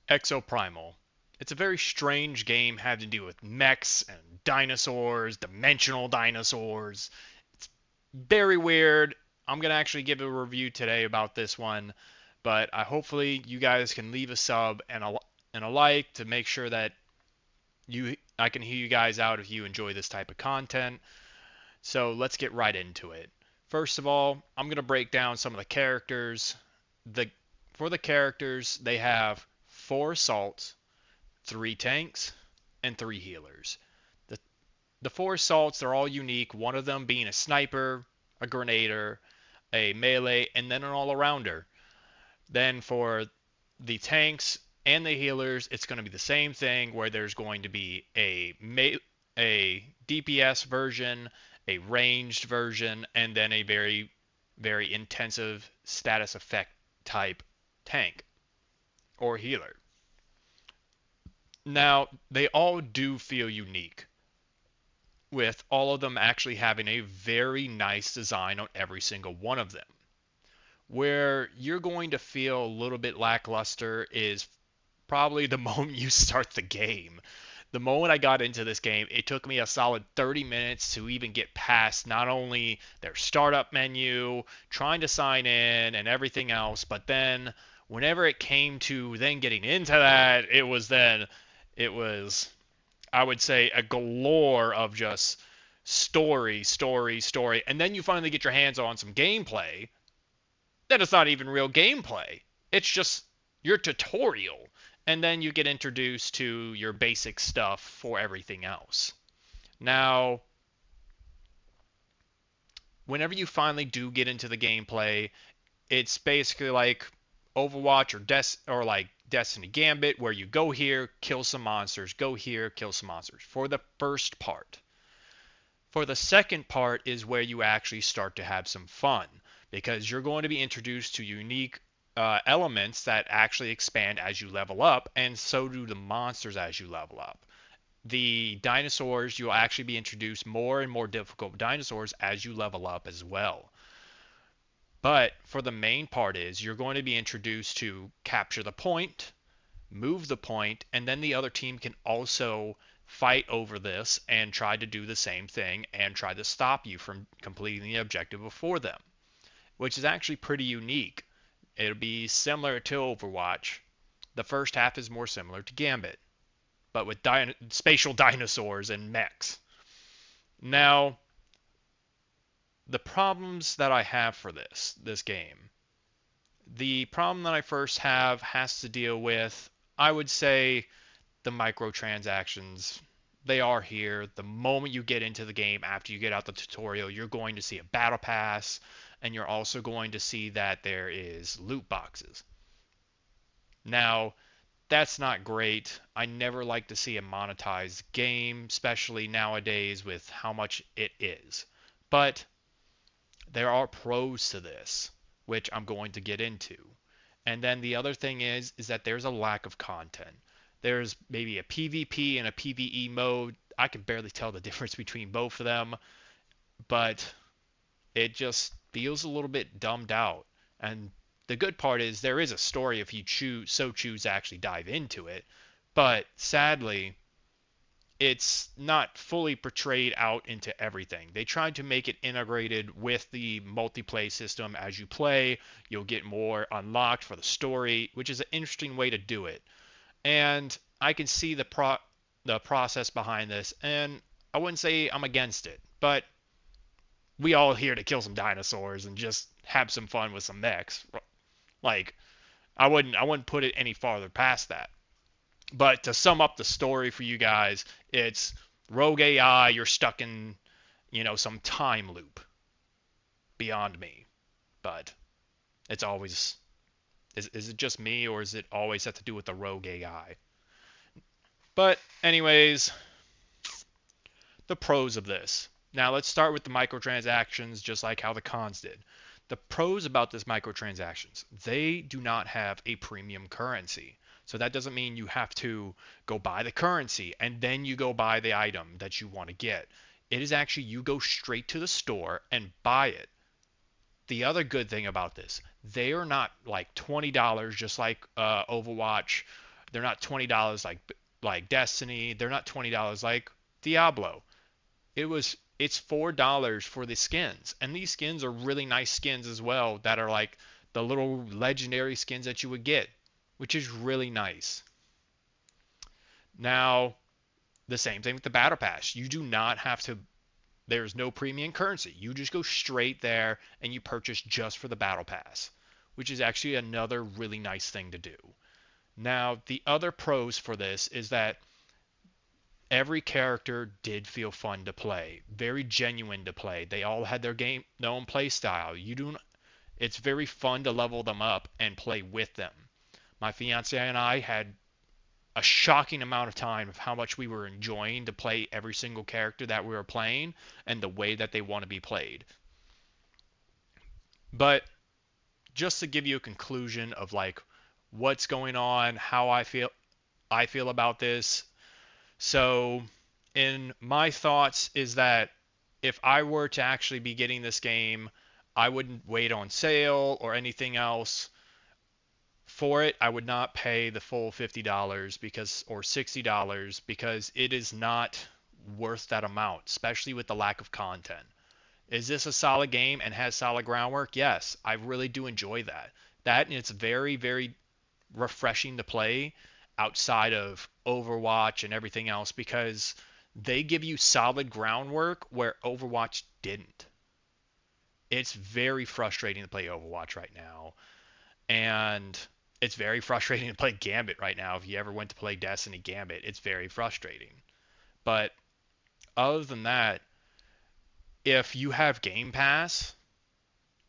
Exo Primal. It's a very strange game having to do with mechs and dinosaurs, dimensional dinosaurs. It's very weird. I'm going to actually give a review today about this one, but hopefully you guys can leave a sub and a like to make sure that I can hear you guys out if you enjoy this type of content. So let's get right into it. First of all, I'm going to break down some of the characters. The For the characters, they have 4 assaults, 3 tanks, and 3 healers. The, the 4 assaults are all unique, one of them being a sniper, a grenadier, a melee, and then an all-arounder. Then for the tanks and the healers, it's going to be the same thing where there's going to be a DPS version, a ranged version, and then a very intensive status effect type tank or healer. Now, they all do feel unique, with all of them actually having a very nice design on every single one of them. Where you're going to feel a little bit lackluster is probably the moment you start the game. The moment I got into this game, it took me a solid 30 minutes to even get past not only their startup menu, trying to sign in, and everything else, but then whenever it came to then getting into that, it was, I would say, a galore of just story, story, story. And then you finally get your hands on some gameplay that is not even real gameplay. It's just your tutorial. And then you get introduced to your basic stuff for everything else. Now, whenever you finally do get into the gameplay, it's basically like Overwatch or like Destiny Gambit, where you go here, kill some monsters, go here, kill some monsters. For the first part. For the second part is where you actually start to have some fun because you're going to be introduced to unique elements that actually expand as you level up, and so do the monsters as you level up. The dinosaurs, you'll actually be introduced more and more difficult dinosaurs as you level up as well. But for the main part is you're going to be introduced to capture the point, move the point, and then the other team can also fight over this and try to do the same thing and try to stop you from completing the objective before them, which is actually pretty unique. It'll be similar to Overwatch. The first half is more similar to Gambit, but with spatial dinosaurs and mechs. Now, the problems that I have for this game, the problem that I first have has to deal with, I would say, the microtransactions. They are here. The moment you get into the game, after you get out the tutorial, you're going to see a battle pass, and you're also going to see that there is loot boxes. Now, that's not great. I never like to see a monetized game, especially nowadays with how much it is. But there are pros to this, which I'm going to get into. And then the other thing is that there's a lack of content. There's maybe a PvP and a PvE mode. I can barely tell the difference between both of them, but it just feels a little bit dumbed out. And the good part is there is a story if you choose to actually dive into it. But sadly, it's not fully portrayed out into everything. They tried to make it integrated with the multiplayer system as you play. You'll get more unlocked for the story, which is an interesting way to do it. And I can see the process behind this, and I wouldn't say I'm against it, but we all here to kill some dinosaurs and just have some fun with some mechs. Like I wouldn't put it any farther past that. But to sum up the story for you guys, it's rogue AI, you're stuck in, some time loop beyond me. But it's always is it just me, or is it always have to do with the rogue AI? But anyways, the pros of this. Now let's start with the microtransactions, just like how the cons did. The pros about this microtransactions, they do not have a premium currency. So that doesn't mean you have to go buy the currency and then you go buy the item that you want to get. It is actually you go straight to the store and buy it. The other good thing about this, they are not like $20 just like Overwatch They're not $20 like Destiny. They're not $20 like Diablo. It's $4 for the skins. And these skins are really nice skins as well that are like the little legendary skins that you would get, which is really nice. Now, the same thing with the battle pass. You do not have to there's no premium currency. You just go straight there and you purchase just for the battle pass, which is actually another really nice thing to do. Now, the other pros for this is that every character did feel fun to play, very genuine to play. They all had their own play style. It's very fun to level them up and play with them. My fiance and I had a shocking amount of time of how much we were enjoying to play every single character that we were playing and the way that they want to be played. But just to give you a conclusion of like what's going on, how I feel about this. So, in my thoughts is that if I were to actually be getting this game, I wouldn't wait on sale or anything else for it. I would not pay the full $50 because or $60 because it is not worth that amount, especially with the lack of content. Is this a solid game and has solid groundwork? Yes, I really do enjoy that. That and it's very, very refreshing to play outside of Overwatch and everything else because they give you solid groundwork where Overwatch didn't. It's very frustrating to play Overwatch right now. And it's very frustrating to play Gambit right now. If you ever went to play Destiny Gambit, it's very frustrating. But other than that, if you have Game Pass,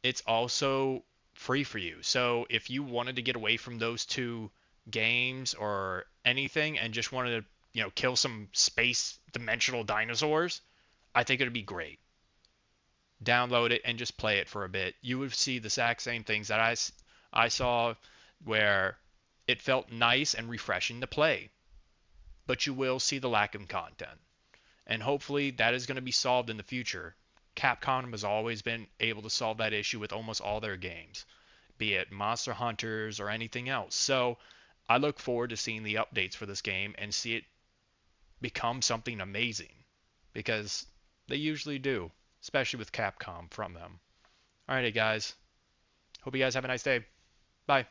it's also free for you. So if you wanted to get away from those two games or anything and just wanted to, kill some space dimensional dinosaurs, I think it'd be great. Download it and just play it for a bit. You would see the exact same things that I saw where it felt nice and refreshing to play, but you will see the lack of content. And hopefully that is going to be solved in the future. Capcom has always been able to solve that issue with almost all their games, be it Monster Hunters or anything else. So I look forward to seeing the updates for this game and see it become something amazing because they usually do, especially with Capcom from them. Alrighty, guys. Hope you guys have a nice day. Bye.